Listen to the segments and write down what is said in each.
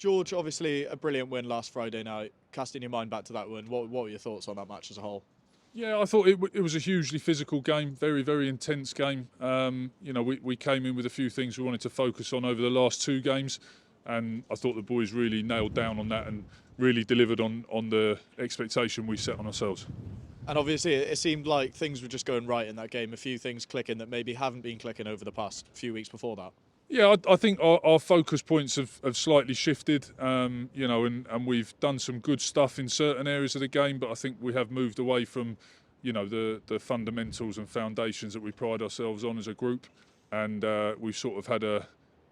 George, obviously a brilliant win last Friday night. Casting your mind back to that win, what were your thoughts on that match as a whole? Yeah, I thought it was a hugely physical game, very, very intense game. We came in with a few things we wanted to focus on over the last two games, and I thought the boys really nailed down on that and really delivered on the expectation we set on ourselves. And obviously it seemed like things were just going right in that game, a few things clicking that maybe haven't been clicking over the past few weeks before that. Yeah, I think our focus points have slightly shifted, and we've done some good stuff in certain areas of the game, but I think we have moved away from, the fundamentals and foundations that we pride ourselves on as a group, and we've sort of had a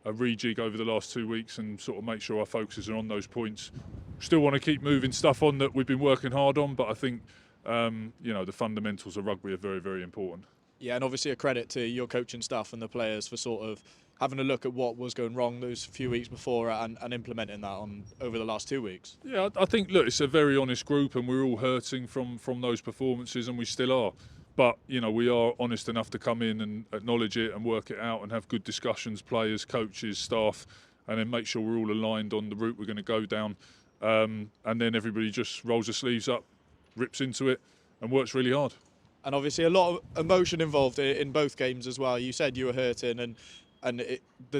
rejig over the last 2 weeks and sort of make sure our focuses are on those points. Still want to keep moving stuff on that we've been working hard on, but I think, the fundamentals of rugby are very, very important. Yeah, and obviously a credit to your coaching staff and the players for sort of having a look at what was going wrong those few weeks before and implementing that on over the last 2 weeks. Yeah, I think, look, it's a very honest group and we're all hurting from those performances, and we still are. But, we are honest enough to come in and acknowledge it and work it out and have good discussions, players, coaches, staff, and then make sure we're all aligned on the route we're going to go down. And then everybody just rolls their sleeves up, rips into it and works really hard. And obviously a lot of emotion involved in both games as well. You said you were hurting and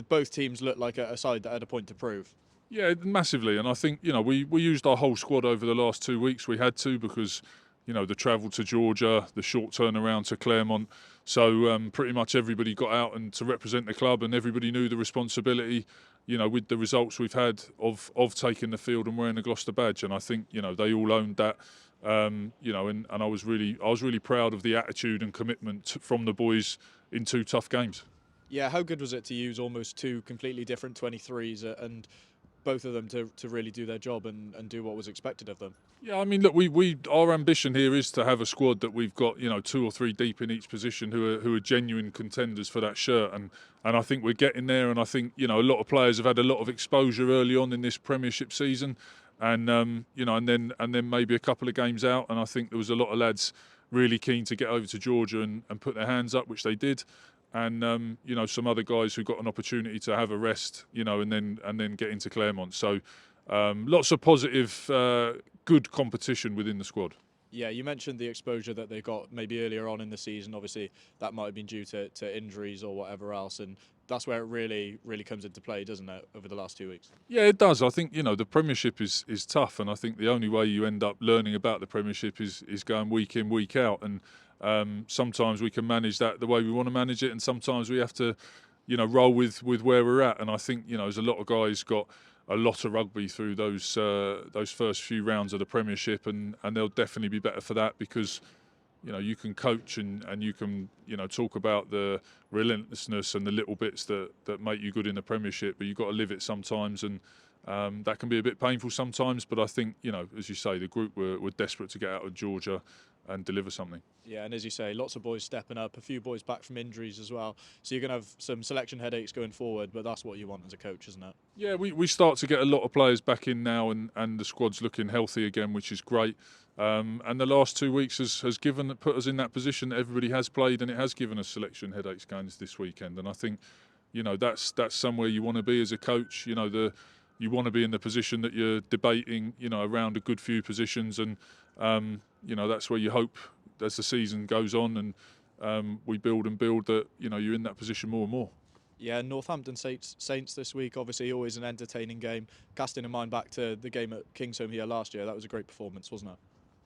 both teams looked like a side that had a point to prove. Yeah, massively. And I think, we used our whole squad over the last 2 weeks. We had to because, the travel to Georgia, the short turnaround to Claremont. So pretty much everybody got out and to represent the club, and everybody knew the responsibility, with the results we've had of taking the field and wearing the Gloucester badge. And I think, they all owned that. And I was really proud of the attitude and commitment from the boys in two tough games. Yeah, how good was it to use almost two completely different 23s and both of them to really do their job and do what was expected of them? Yeah, I mean, look, we our ambition here is to have a squad that we've got, 2 or 3 deep in each position who are genuine contenders for that shirt, and I think we're getting there. And I think, a lot of players have had a lot of exposure early on in this Premiership season, and and then maybe a couple of games out, and I think there was a lot of lads really keen to get over to Georgia and put their hands up, which they did. And some other guys who got an opportunity to have a rest, and then get into Claremont. So lots of positive, good competition within the squad. Yeah, you mentioned the exposure that they got maybe earlier on in the season. Obviously, that might have been due to injuries or whatever else, and that's where it really comes into play, doesn't it, over the last 2 weeks? Yeah, it does. I think, the Premiership is tough, and I think the only way you end up learning about the Premiership is going week in, week out. And sometimes we can manage that the way we want to manage it, and sometimes we have to, roll with where we're at. And I think, there's a lot of guys got a lot of rugby through those first few rounds of the Premiership, and they'll definitely be better for that because, you can coach and you can, talk about the relentlessness and the little bits that make you good in the Premiership, but you've got to live it sometimes, and that can be a bit painful sometimes. But I think, as you say, the group were desperate to get out of Georgia and deliver something. Yeah, and as you say, lots of boys stepping up, a few boys back from injuries as well. So you're going to have some selection headaches going forward, but that's what you want as a coach, isn't it? Yeah, we start to get a lot of players back in now, and the squad's looking healthy again, which is great. And the last 2 weeks has put us in that position that everybody has played, and it has given us selection headaches going into this weekend. And I think, that's somewhere you want to be as a coach. You want to be in the position that you're debating, around a good few positions, and that's where you hope as the season goes on and we build that you're in that position more and more. Yeah, Northampton Saints this week, obviously always an entertaining game. Casting in mind back to the game at Kingsholm here last year, that was a great performance, wasn't it?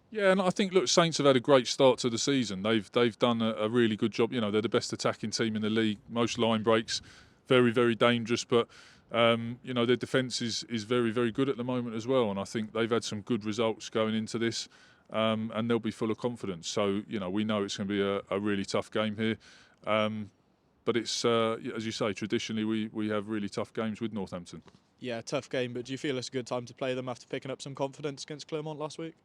Yeah, and I think, look, Saints have had a great start to the season. They've done a really good job. They're the best attacking team in the league, most line breaks, very, very dangerous, but their defence is very, very good at the moment as well. And I think they've had some good results going into this, and they'll be full of confidence. So, we know it's going to be a really tough game here. But it's, as you say, traditionally we have really tough games with Northampton. Yeah, tough game, but do you feel it's a good time to play them after picking up some confidence against Claremont last week?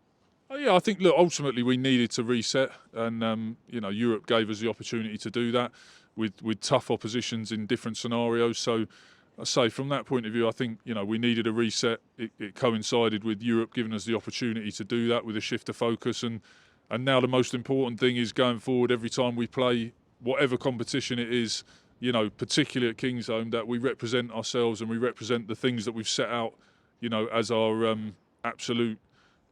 Oh, yeah, I think, look, ultimately we needed to reset, and Europe gave us the opportunity to do that with tough oppositions in different scenarios. So I say from that point of view, I think we needed a reset. It coincided with Europe giving us the opportunity to do that with a shift of focus, and now the most important thing is going forward every time we play whatever competition it is, particularly at Kingsholm, that we represent ourselves and we represent the things that we've set out, as our absolute,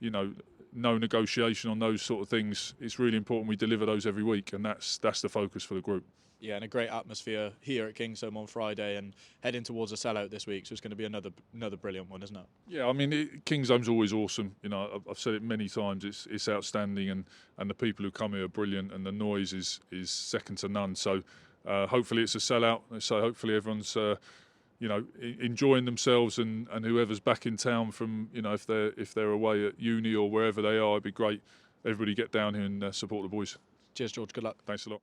no negotiation on those sort of things. It's really important we deliver those every week, and that's the focus for the group. Yeah, and a great atmosphere here at Kingsholm on Friday, and heading towards a sellout this week. So it's going to be another brilliant one, isn't it? Yeah, I mean, Kingsholm's always awesome. I've said it many times. It's outstanding, and the people who come here are brilliant, and the noise is second to none. So hopefully it's a sellout. So hopefully everyone's enjoying themselves, and whoever's back in town from if they're away at uni or wherever they are, it'd be great. Everybody get down here and support the boys. Cheers, George. Good luck. Thanks a lot.